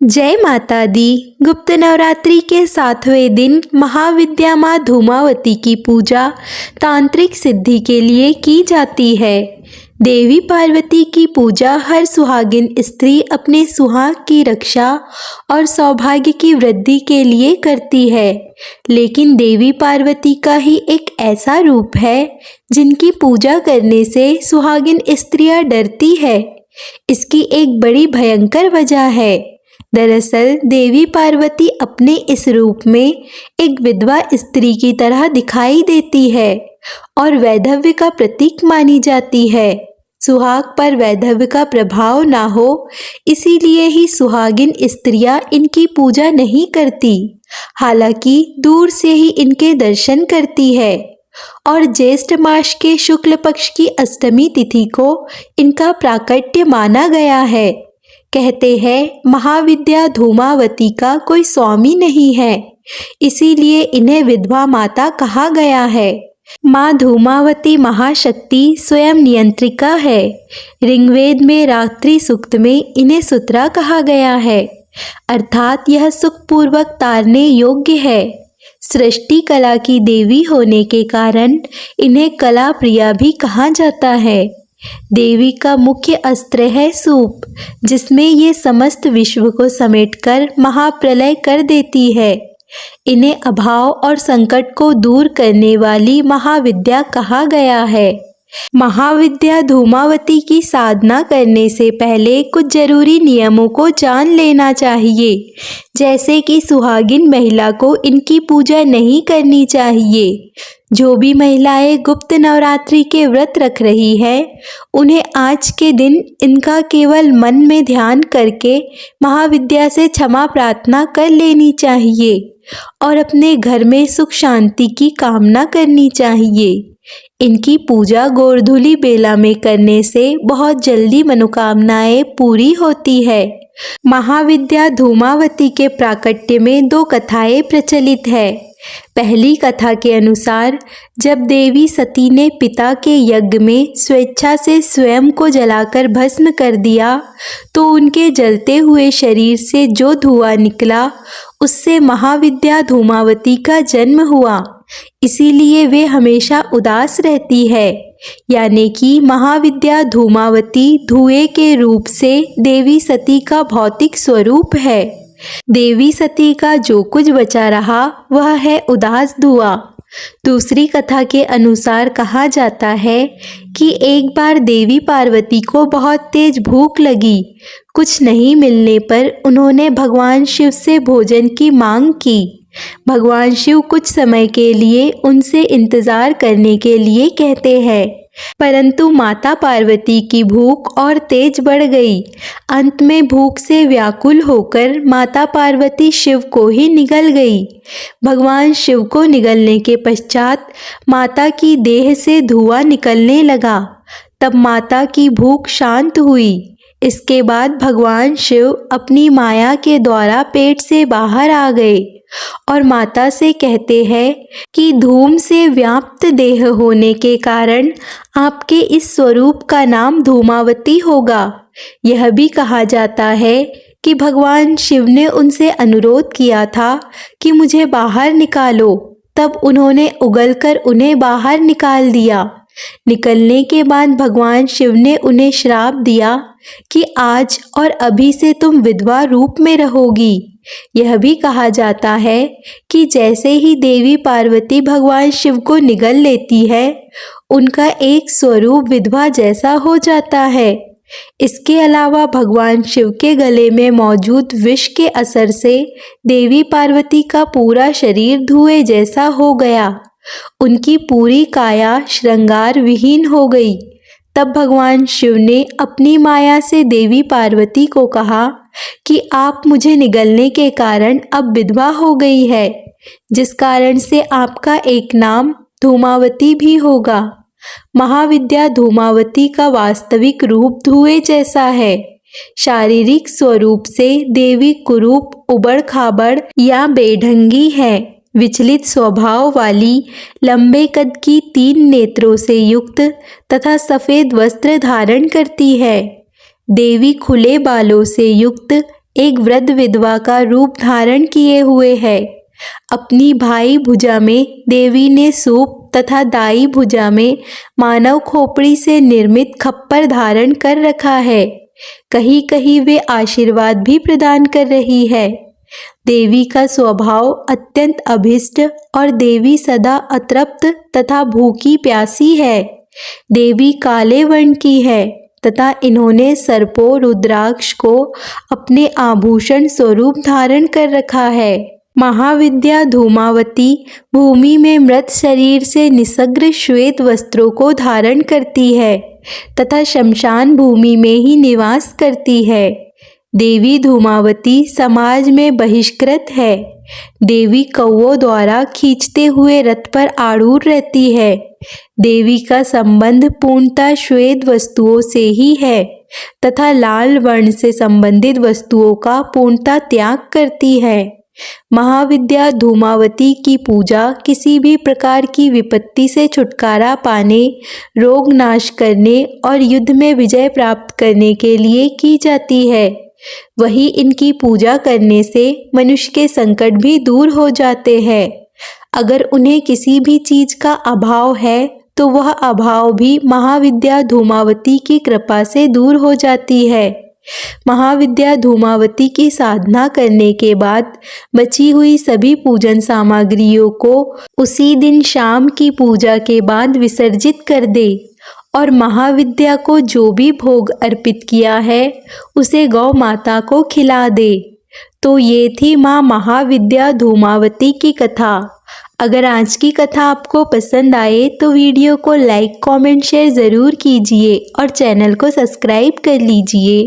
जय माता दी। गुप्त नवरात्रि के 7वें दिन महाविद्या माँ धूमावती की पूजा तांत्रिक सिद्धि के लिए की जाती है। देवी पार्वती की पूजा हर सुहागिन स्त्री अपने सुहाग की रक्षा और सौभाग्य की वृद्धि के लिए करती है। लेकिन देवी पार्वती का ही एक ऐसा रूप है जिनकी पूजा करने से सुहागिन स्त्रियां डरती है। इसकी एक बड़ी भयंकर वजह है। दरअसल देवी पार्वती अपने इस रूप में एक विधवा स्त्री की तरह दिखाई देती है और वैधव्य का प्रतीक मानी जाती है। सुहाग पर वैधव्य का प्रभाव ना हो, इसीलिए ही सुहागिन स्त्रियां इनकी पूजा नहीं करती, हालांकि दूर से ही इनके दर्शन करती है। और ज्येष्ठ मास के शुक्ल पक्ष की अष्टमी तिथि को इनका प्राकट्य माना गया है। कहते हैं महाविद्या धूमावती का कोई स्वामी नहीं है, इसीलिए इन्हें विधवा माता कहा गया है। माँ धूमावती महाशक्ति स्वयं नियंत्रिका है। ऋग्वेद में रात्रि सूक्त में इन्हें सुत्रा कहा गया है, अर्थात यह सुखपूर्वक तारने योग्य है। सृष्टि कला की देवी होने के कारण इन्हें कला प्रिया भी कहा जाता है। देवी का मुख्य अस्त्र है सूप, जिसमें ये समस्त विश्व को समेटकर महाप्रलय कर देती है। इन्हें अभाव और संकट को दूर करने वाली महाविद्या कहा गया है। महाविद्या धूमावती की साधना करने से पहले कुछ जरूरी नियमों को जान लेना चाहिए, जैसे कि सुहागिन महिला को इनकी पूजा नहीं करनी चाहिए। जो भी महिलाएं गुप्त नवरात्रि के व्रत रख रही है, उन्हें आज के दिन इनका केवल मन में ध्यान करके महाविद्या से क्षमा प्रार्थना कर लेनी चाहिए और अपने घर में सुख शांति की कामना करनी चाहिए। इनकी पूजा गोधूली बेला में करने से बहुत जल्दी मनोकामनाएं पूरी होती है। महाविद्या धूमावती के प्राकट्य में 2 कथाएं प्रचलित है। पहली कथा के अनुसार जब देवी सती ने पिता के यज्ञ में स्वेच्छा से स्वयं को जलाकर भस्म कर दिया, तो उनके जलते हुए शरीर से जो धुआं निकला, उससे महाविद्या धूमावती का जन्म हुआ। इसीलिए वे हमेशा उदास रहती है, यानी कि महाविद्या धूमावती धुएं के रूप से देवी सती का भौतिक स्वरूप है। देवी सती का जो कुछ बचा रहा वह है उदास धुआं। दूसरी कथा के अनुसार कहा जाता है कि एक बार देवी पार्वती को बहुत तेज भूख लगी। कुछ नहीं मिलने पर उन्होंने भगवान शिव से भोजन की मांग की। भगवान शिव कुछ समय के लिए उनसे इंतजार करने के लिए कहते हैं, परंतु माता पार्वती की भूख और तेज बढ़ गई। अंत में भूख से व्याकुल होकर माता पार्वती शिव को ही निगल गई। भगवान शिव को निगलने के पश्चात माता की देह से धुआं निकलने लगा। तब माता की भूख शांत हुई। इसके बाद भगवान शिव अपनी माया के द्वारा पेट से बाहर आ गए और माता से कहते हैं कि धूम से व्याप्त देह होने के कारण आपके इस स्वरूप का नाम धूमावती होगा। यह भी कहा जाता है कि भगवान शिव ने उनसे अनुरोध किया था कि मुझे बाहर निकालो, तब उन्होंने उगलकर उन्हें बाहर निकाल दिया। निकलने के बाद भगवान शिव ने उन्हें श्राप दिया कि आज और अभी से तुम विधवा रूप में रहोगी। यह भी कहा जाता है कि जैसे ही देवी पार्वती भगवान शिव को निगल लेती है, उनका एक स्वरूप विधवा जैसा हो जाता है। इसके अलावा भगवान शिव के गले में मौजूद विष के असर से देवी पार्वती का पूरा शरीर धुएं जैसा हो गया। उनकी पूरी काया श्रृंगार विहीन हो गई। तब भगवान शिव ने अपनी माया से देवी पार्वती को कहा कि आप मुझे निगलने के कारण अब विधवा हो गई है, जिस कारण से आपका एक नाम धूमावती भी होगा। महाविद्या धूमावती का वास्तविक रूप धुएं जैसा है। शारीरिक स्वरूप से देवी कुरूप, उबड़ खाबड़ या बेढंगी है। विचलित स्वभाव वाली, लंबे कद की 3 नेत्रों से युक्त तथा सफ़ेद वस्त्र धारण करती है। देवी खुले बालों से युक्त एक वृद्ध विधवा का रूप धारण किए हुए है। अपनी भाई भुजा में देवी ने सूप तथा दाई भुजा में मानव खोपड़ी से निर्मित खप्पर धारण कर रखा है। कहीं कहीं वे आशीर्वाद भी प्रदान कर रही है। देवी का स्वभाव अत्यंत अभिष्ट और देवी सदा अतृप्त तथा भूखी प्यासी है। देवी काले वर्ण की है तथा इन्होंने सर्पों रुद्राक्ष को अपने आभूषण स्वरूप धारण कर रखा है। महाविद्या धूमावती भूमि में मृत शरीर से निसग्र श्वेत वस्त्रों को धारण करती है तथा शमशान भूमि में ही निवास करती है। देवी धूमावती समाज में बहिष्कृत है। देवी कौओं द्वारा खींचते हुए रथ पर आरूढ़ रहती है। देवी का संबंध पूर्णतः श्वेत वस्तुओं से ही है तथा लाल वर्ण से संबंधित वस्तुओं का पूर्णतः त्याग करती है। महाविद्या धूमावती की पूजा किसी भी प्रकार की विपत्ति से छुटकारा पाने, रोग नाश करने और युद्ध में विजय प्राप्त करने के लिए की जाती है। वही इनकी पूजा करने से मनुष्य के संकट भी दूर हो जाते हैं। अगर उन्हें किसी भी चीज का अभाव है तो वह अभाव भी महाविद्या धूमावती की कृपा से दूर हो जाती है। महाविद्या धूमावती की साधना करने के बाद बची हुई सभी पूजन सामग्रियों को उसी दिन शाम की पूजा के बाद विसर्जित कर दे और महाविद्या को जो भी भोग अर्पित किया है उसे गौ माता को खिला दे। तो ये थी माँ महाविद्या धूमावती की कथा। अगर आज की कथा आपको पसंद आए तो वीडियो को लाइक, कमेंट, शेयर ज़रूर कीजिए और चैनल को सब्सक्राइब कर लीजिए।